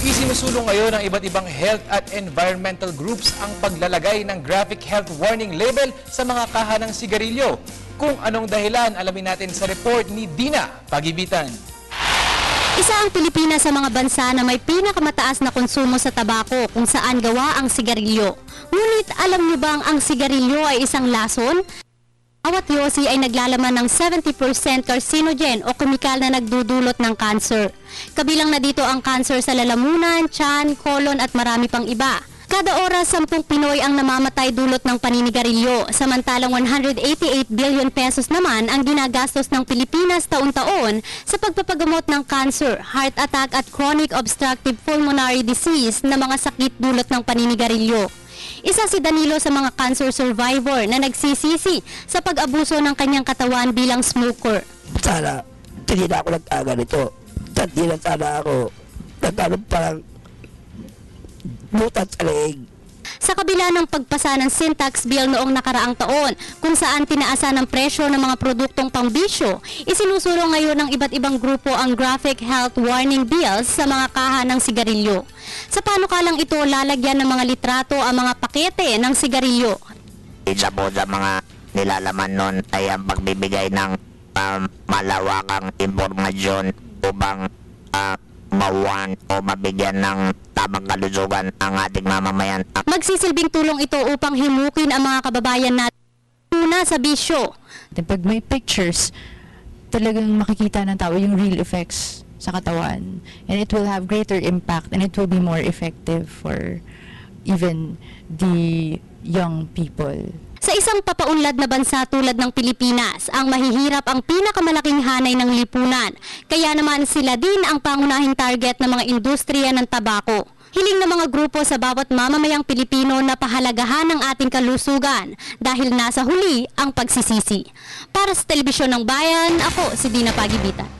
Isinusulong ngayon ng iba't ibang health at environmental groups ang paglalagay ng graphic health warning label sa mga kaha ng sigarilyo. Kung anong dahilan, alamin natin sa report ni Dina Pagibitan. Isa ang Pilipinas sa mga bansa na may pinakamataas na konsumo sa tabako kung saan gawa ang sigarilyo. Ngunit alam niyo bang ang sigarilyo ay isang lason? Bawat yosi ay naglalaman ng 70% carcinogen o kemikal na nagdudulot ng cancer. Kabilang na dito ang cancer sa lalamunan, tiyan, kolon at marami pang iba. Kada oras, 10 Pinoy ang namamatay dulot ng paninigarilyo, samantalang 188 billion pesos naman ang ginagastos ng Pilipinas taon-taon sa pagpapagamot ng cancer, heart attack at chronic obstructive pulmonary disease na mga sakit dulot ng paninigarilyo. Isa si Danilo sa mga cancer survivor na nagsisisi sa pag-abuso ng kanyang katawan bilang smoker. Sana, hindi na ako nag-aga nito. Hindi na sana ako nagkaroon parang butat sa leeg. Sa kabila ng pagpasa ng sin tax bill noong nakaraang taon, kung saan tinaasan ng presyo ng mga produktong pangbisyo, isinusulong ngayon ng iba't ibang grupo ang graphic health warning bills sa mga kaha ng sigarilyo. Sa panukalang ito, lalagyan ng mga litrato ang mga pakete ng sigarilyo. Isa po sa mga nilalaman nun ay ang pagbibigay ng malawakang impormasyon upang mawan o mabigyan ng tamang kalusugan ang ating mamamayan. Magsisilbing tulong ito upang himukin ang mga kababayan natin muna sa bisyo. Pag may pictures, talagang makikita ng tao yung real effects sa katawan. And it will have greater impact and it will be more effective for even the young people. Sa isang papaunlad na bansa tulad ng Pilipinas, ang mahihirap ang pinakamalaking hanay ng lipunan. Kaya naman sila din ang pangunahing target ng mga industriya ng tabako. Hiling ng mga grupo sa bawat mamamayang Pilipino na pahalagahan ang ating kalusugan dahil nasa huli ang pagsisisi. Para sa Telebisyon ng Bayan, ako si Dina Pagibitan.